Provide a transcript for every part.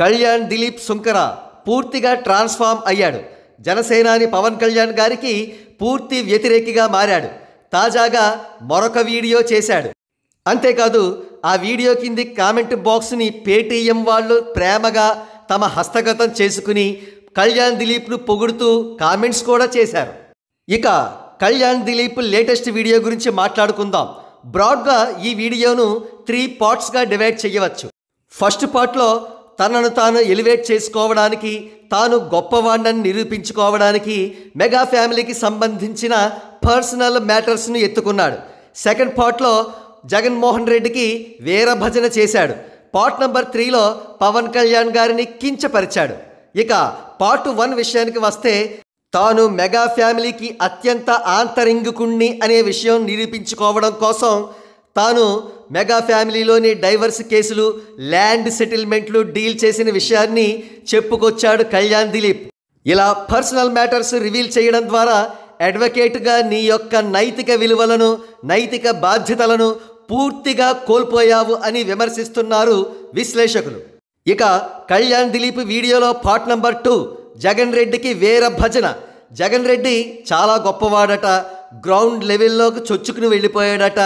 కళ్యాణ్ దిలీప్ సుంకర పూర్తిగా ట్రాన్స్ఫార్మ్ అయ్యాడు. జనసేనాని పవన్ కళ్యాణ్ గారికి పూర్తి వ్యతిరేకిగా మారాడు. తాజాగా మరొక వీడియో చేశాడు. అంతేకాదు ఆ వీడియో కింది కామెంట్ బాక్స్ని పేటీఎం వాళ్ళు ప్రేమగా తమ హస్తగతం చేసుకుని కళ్యాణ్ దిలీప్ను పొగుడుతూ కామెంట్స్ కూడా చేశారు. ఇక కళ్యాణ్ దిలీప్ లేటెస్ట్ వీడియో గురించి మాట్లాడుకుందాం. బ్రాడ్గా ఈ వీడియోను 3 పార్ట్స్గా డివైడ్ చేయవచ్చు. ఫస్ట్ పార్ట్లో తనను తాను ఎలివేట్ చేసుకోవడానికి, తాను గొప్పవాణ్ణని నిరూపించుకోవడానికి మెగా ఫ్యామిలీకి సంబంధించిన పర్సనల్ మ్యాటర్స్ను ఎత్తుకున్నాడు. సెకండ్ పార్ట్లో జగన్మోహన్ రెడ్డికి వీరభజన చేశాడు. పార్ట్ నెంబర్ 3లో పవన్ కళ్యాణ్ గారిని కించపరిచాడు. ఇక పార్ట్ 1 విషయానికి వస్తే తాను మెగా ఫ్యామిలీకి అత్యంత ఆంతరింగికుణ్ణి అనే విషయం నిరూపించుకోవడం కోసం తాను మెగా ఫ్యామిలీలోని డైవర్స్ కేసులు, ల్యాండ్ సెటిల్మెంట్లు డీల్ చేసిన విషయాన్ని చెప్పుకొచ్చాడు కళ్యాణ్ దిలీప్. ఇలా పర్సనల్ మ్యాటర్స్ రివీల్ చేయడం ద్వారా అడ్వకేట్గా నీ యొక్క నైతిక విలువలను, నైతిక బాధ్యతలను పూర్తిగా కోల్పోయావు అని విమర్శిస్తున్నారు విశ్లేషకులు. ఇక కళ్యాణ్ దిలీప్ వీడియోలో పార్ట్ నెంబర్ 2 జగన్ రెడ్డికి వీరభజన. జగన్ రెడ్డి చాలా గొప్పవాడట, గ్రౌండ్ లెవెల్లోకి చొచ్చుకుని వెళ్ళిపోయాడట,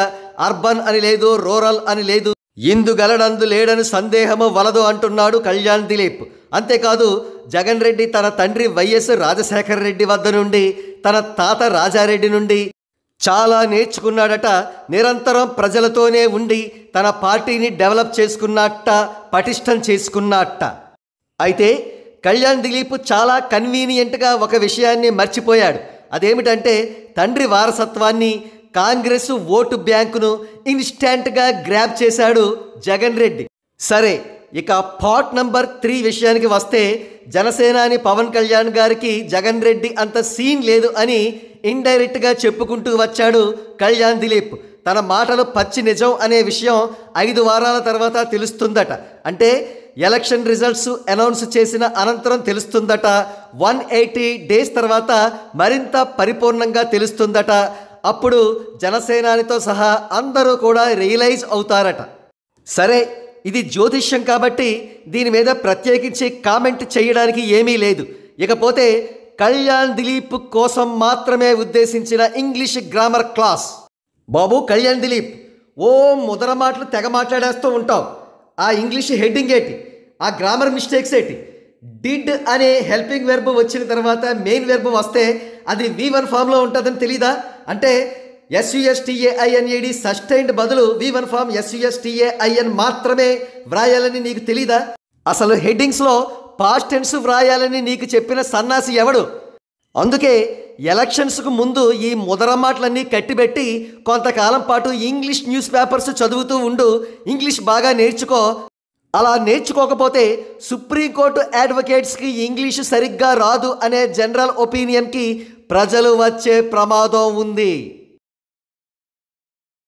అర్బన్ అని లేదు, రూరల్ అని లేదు, ఇందుగలడందు లేడని సందేహము వలదు అంటున్నాడు కళ్యాణ్ దిలీప్. అంతేకాదు జగన్ రెడ్డి తన తండ్రి వైఎస్ రాజశేఖర రెడ్డి వద్ద నుండి, తన తాత రాజారెడ్డి నుండి చాలా నేర్చుకున్నాడట. నిరంతరం ప్రజలతోనే ఉండి తన పార్టీని డెవలప్ చేసుకున్నట్ట, పటిష్టం చేసుకున్నట్ట. అయితే కళ్యాణ్ దిలీప్ చాలా కన్వీనియంట్గా ఒక విషయాన్ని మర్చిపోయాడు. అదేమిటంటే తండ్రి వారసత్వాన్ని, కాంగ్రెస్ ఓటు బ్యాంకును ఇన్స్టాంట్గా గ్రాబ్ చేశాడు జగన్ రెడ్డి. సరే, ఇక పార్ట్ నెంబర్ 3 విషయానికి వస్తే జనసేనాని పవన్ కళ్యాణ్ గారికి జగన్ రెడ్డి అంత సీన్ లేదు అని ఇండైరెక్ట్గా చెప్పుకుంటూ వచ్చాడు కళ్యాణ్ దిలీప్. తన మాటలు పచ్చి నిజం అనే విషయం 5 వారాల తర్వాత తెలుస్తుందట. అంటే ఎలక్షన్ రిజల్ట్స్ అనౌన్స్ చేసిన అనంతరం తెలుస్తుందట. 180 డేస్ తర్వాత మరింత పరిపూర్ణంగా తెలుస్తుందట. అప్పుడు జనసేనానితో సహా అందరూ కూడా రియలైజ్ అవుతారట. సరే, ఇది జ్యోతిష్యం కాబట్టి దీని మీద ప్రత్యేకించి కామెంట్ చేయడానికి ఏమీ లేదు. ఇకపోతే కళ్యాణ్ దిలీప్ కోసం మాత్రమే ఉద్దేశించిన ఇంగ్లీష్ గ్రామర్ క్లాస్. బాబు కళ్యాణ్ దిలీప్, ఓ ముదర మాటలు తెగ మాట్లాడేస్తూ ఉంటావు. ఆ ఇంగ్లీష్ హెడ్డింగ్ ఏంటి, ఆ గ్రామర్ మిస్టేక్స్ ఏంటి? డిడ్ అనే హెల్పింగ్ వెర్బ్ వచ్చిన తర్వాత మెయిన్ వెర్బ్ వస్తే అది V1 ఫామ్లో ఉంటుందని తెలీదా? అంటే SUSTAINED సస్టైన్డ్ బదులు V1 ఫామ్ SUSTAIN మాత్రమే వ్రాయాలని నీకు తెలీదా? అసలు హెడ్డింగ్స్లో పాస్ట్ టెన్స్ వ్రాయాలని నీకు చెప్పిన సన్నాసి ఎవడు? అందుకే ఎలక్షన్స్కు ముందు ఈ ముదర మాటలన్నీ కట్టిబెట్టి కొంతకాలం పాటు ఇంగ్లీష్ న్యూస్ పేపర్స్ చదువుతూ ఉండు. ఇంగ్లీష్ బాగా నేర్చుకో. అలా నేర్చుకోకపోతే సుప్రీంకోర్టు అడ్వకేట్స్కి ఇంగ్లీషు సరిగ్గా రాదు అనే జనరల్ ఒపీనియన్కి ప్రజలు వచ్చే ప్రమాదం ఉంది.